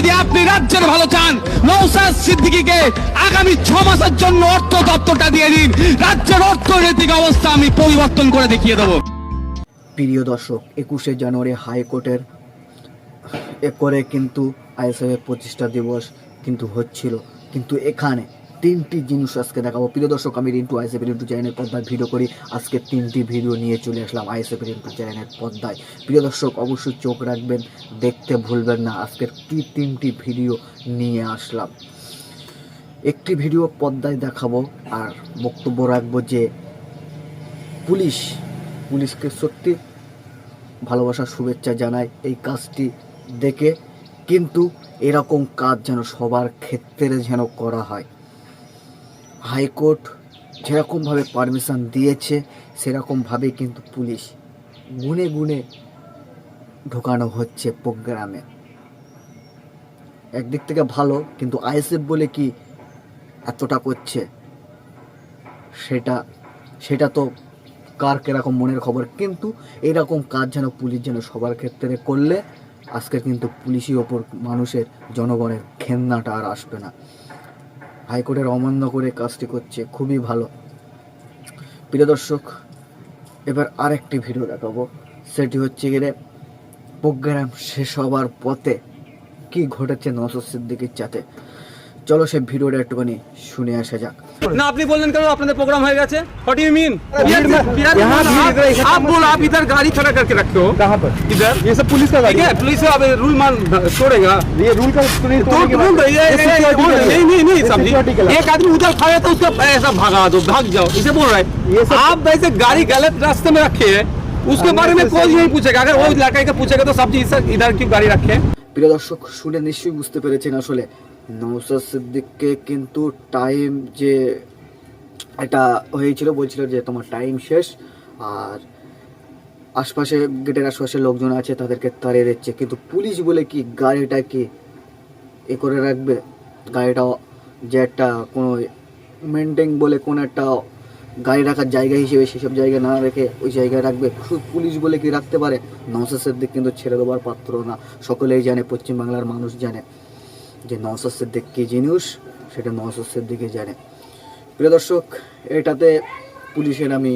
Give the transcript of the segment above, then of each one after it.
যদি আপনি রাজ্যের ভালো চান, নওশাদ সিদ্দিকীকে আগামী 6 মাসের জন্য অর্থ দপ্তরটা দিয়ে দিন। রাজ্যের অর্থনৈতিক অবস্থা আমি পরিবর্তন করে দেখিয়ে দেবো। প্রিয় দর্শক, 21শে জানুয়ারি হাইকোর্টের করে কিন্তু আইএসএফের প্রতিষ্ঠা দিবস কিন্তু হচ্ছিল, কিন্তু এখানে 3টি জিনিস আজকে দেখাবো। প্রিয় দর্শক, আমি রিন্টু আইএসএফ রিন্টু চ্যানেলের পর্দায় ভিডিও করি। আজকে 3টি ভিডিও নিয়ে চলে আসলাম আইএসএফ রিন্টু চ্যানেলের পর্দায়। প্রিয় দর্শক, অবশ্যই চোখ রাখবেন, দেখতে ভুলবেন না আজকের কি 3টি ভিডিও নিয়ে আসলাম। একটি ভিডিও পর্দায় দেখাবো আর বক্তব্য রাখবো যে পুলিশকে সত্যি ভালোবাসার শুভেচ্ছা জানাই এই কাজটি দেখে, কিন্তু এরকম কাজ যেন সবার ক্ষেত্রে যেন করা হয়। হাইকোর্ট যেরকমভাবে পারমিশন দিয়েছে সেরকমভাবে কিন্তু পুলিশ গুনে গুনে ঢোকানো হচ্ছে প্রোগ্রামে। একদিক থেকে ভালো, কিন্তু আইএসএফ বলে কি এতটা করছে সেটা তো কার কিরকম মনের খবর, কিন্তু এরকম কাজ যেন পুলিশ যেন সবার ক্ষেত্রে করলে আজকে কিন্তু পুলিশের ওপর মানুষের জনগণের ঘেন্নাটা আর আসবে না। হাইকোর্টের অমান্য করে কাজটি করছে, খুবই ভালো। প্রিয় দর্শক, এবার আরেকটি ভিডিও দেখাবো, সেটি হচ্ছে গিয়ে প্রোগ্রাম শেষ হবার পথে কি ঘটেছে নওশাদ সিদ্দিকীর সাথে। চলো সেই ভিডিওটা একটুখানি শুনে আসা যাক। ना आपने बोलन करो आपने प्रोग्राम हो गया है व्हाट डू यू मीन आप बोल आप इधर गाड़ी खड़ा करके रखे हो कहां पर इधर ये सब पुलिस का गाड़ी है पुलिस अब रूल मान तोड़ेगा ये रूल का रूल नहीं समझी एक आदमी उधर खड़ा था उसका ऐसा भगा दो भाग जाओ इसे बोल रहा है आप वैसे गाड़ी गलत रास्ते में रखे है उसके बारे में कोई नहीं पूछेगा अगर वो लड़का के पूछेगा तो सब्जी इधर क्यों गाड़ी रखे। প্রিয় দর্শক, শুনে নিশ্চয়ই বুঝতে পেরেছেন আসলে নওশাদ সিদ্দিককে কিন্তু টাইম যে এটা হয়েছিল, বলছিল যে তোমার টাইম শেষ, আর আশপাশে গেটের আশপাশে লোকজন আছে তাদেরকে তাড়িয়ে দিচ্ছে, কিন্তু পুলিশ বলে কি গাড়িটা কি এ করে রাখবে? গাড়িটা যে একটা কোনো মেনটেন বলে কোনো একটা গাড়ি রাখার জায়গা হিসেবে সেসব জায়গায় না রেখে ওই জায়গায় রাখবে? পুলিশ বলে কি রাখতে পারে? নওশাদ সিদ্দিক কিন্তু ছেড়ে দেওয়ার পাত্র না, সকলেই জানে, পশ্চিমবাংলার মানুষ জানে যে নওশাদ সিদ্দিক কী জিনিস, সেটা নওশাদ সিদ্দিকই জানে। প্রিয় দর্শক, এটাতে পুলিশের আমি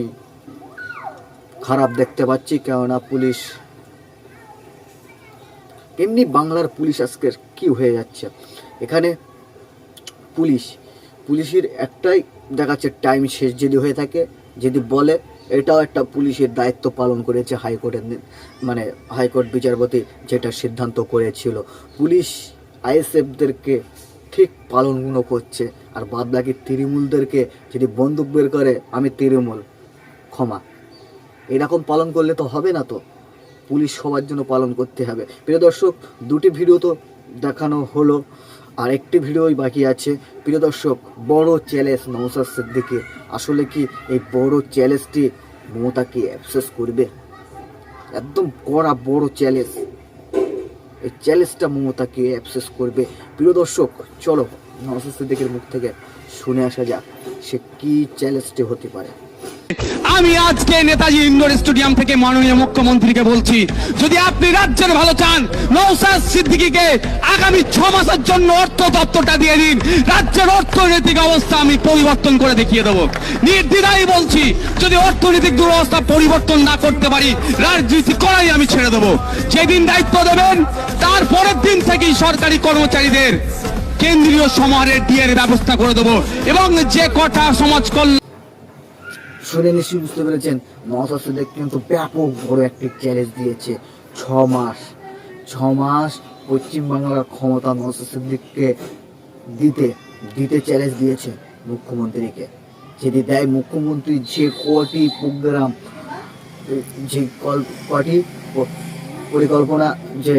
খারাপ দেখতে পাচ্ছি, কেননা পুলিশ এমনি বাংলার পুলিশ আজকের কি হয়ে যাচ্ছে এখানে। পুলিশের একটাই দেখাচ্ছে টাইম শেষ যদি হয়ে থাকে, যদি বলে, এটাও একটা পুলিশের দায়িত্ব পালন করেছে হাইকোর্ট বিচারপতি যেটা সিদ্ধান্ত করেছিল। পুলিশ আইএসএফদেরকে ঠিক পালনগুলো করছে, আর বাদ বাকি তৃণমূলদেরকে যদি বন্দুক বের করে আমি তৃণমূল ক্ষমা, এরকম পালন করলে তো হবে না। তো পুলিশ সবার জন্য পালন করতে হবে। প্রিয় দর্শক, 2টি ভিডিও তো দেখানো হলো, আর একটি ভিডিওই বাকি আছে। প্রিয় দর্শক, বড় চ্যালেঞ্জ নওশাদ সিদ্দিকী, আসলে কি এই বড় চ্যালেঞ্জটি মমতা কি অ্যাকসেস করবে? একদম কড়া বড় চ্যালেঞ্জ, এই চ্যালেঞ্জটা মমতা কি অ্যাকসেস করবে? প্রিয় দর্শক, চলো নওশাদ সিদ্দিকীর মুখ থেকে শুনে আসা যাক সে কি চ্যালেঞ্জটি হতে পারে। আমি আজকে নেতাজি ইন্ডোর স্টেডিয়াম থেকে মাননীয় মুখ্যমন্ত্রীকে বলছি, যদি আপনি রাজ্যের ভালো চান, নওশাদ সিদ্দিকীকে আগামী 6 মাসের জন্য অর্থ দপ্তরটা দিয়ে দিন। রাজ্যের অর্থনৈতিক অবস্থা আমি পরিবর্তন করে দেখিয়ে দেবো। নির্দ্বিধায় বলছি, যদি অর্থনৈতিক দুরবস্থা পরিবর্তন না করতে পারি, রাজনীতি করাই আমি ছেড়ে দেবো। যেদিন দায়িত্ব দেবেন তার পরের দিন থেকেই সরকারি কর্মচারীদের কেন্দ্রীয় সমাহারের ডিএর ব্যবস্থা করে দেবো, এবং যে কটা সমাজ কল্যাণ শুনে নিশ্চয়ই বুঝতে পেরেছেন, নওশাদ সিদ্দিক কিন্তু ব্যাপক বড় একটি চ্যালেঞ্জ দিয়েছে। 6 মাস পশ্চিমবাংলার ক্ষমতা নওশাদ সিদ্দিককে দিতে চ্যালেঞ্জ দিয়েছে মুখ্যমন্ত্রীকে। যদি দেয়, মুখ্যমন্ত্রী যে কটি প্রোগ্রাম, যে কটি পরিকল্পনা যে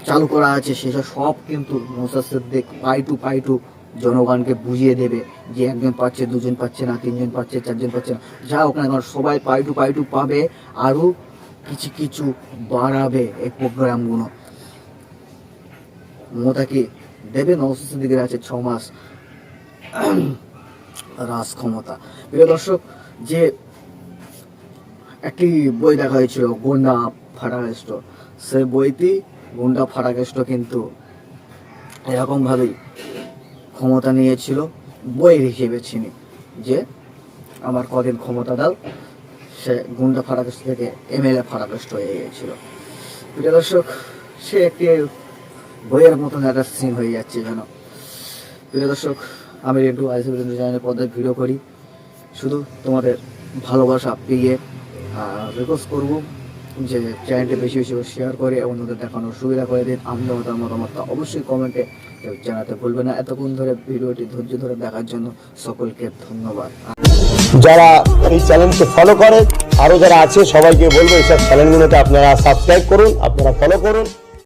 চালু করা আছে সেসব সব কিন্তু নওশাদ সিদ্দিক পাই টু জনগণকে বুঝিয়ে দেবে যে একজন পাচ্ছে, দুজন পাচ্ছে না, তিনজন পাচ্ছে, চারজন পাচ্ছে না, যা হোক না কেন সবাই পাই টু পাবে, আরও কিছু বাড়াবে এই প্রোগ্রামগুলো। মমতাকে দেবে, নওশাদ সিদ্দিকের আছে 6 মাস রাজ ক্ষমতা। প্রিয় দর্শক, যে একটি বই দেখা হয়েছিল গুন্ডা ফাটাকেষ্ট, সেই বইটি গুন্ডা ফাটাকেষ্ট কিন্তু এরকমভাবেই ক্ষমতা নিয়েছিল বইয়ের হিসেবে চিনি, যে আমার কদিন ক্ষমতা দাও, সে গুন্ডা ফারাকষ্ট থেকে এমএলএ ফারাকষ্ট হয়ে গিয়েছিল। প্রিয় দর্শক, সে একটি বইয়ের মতন একটা সিন হয়ে যাচ্ছে যেন। প্রিয় দর্শক, আমি রেন্টু আইসি রেন্টু চ্যানেলের পর্দায় ভিডিও করি, শুধু তোমাদের ভালোবাসা পেয়ে রিকোয়েস্ট করবো যে চ্যানেলটি বেশি বেশি শেয়ার করে অন্যদের দেখানোর সুবিধা করে দিন। আপনার মতামতটা অবশ্যই কমেন্টে জানাতে ভুলবেন না। এতক্ষণ ধরে ভিডিওটি ধৈর্য ধরে দেখার জন্য সকলকে ধন্যবাদ। যারা এই চ্যানেলকে ফলো করে, আরো যারা আছে সবাইকে বলবো এইসব চ্যানেলগুলোতে আপনারা সাবস্ক্রাইব করুন, আপনারা ফলো করুন।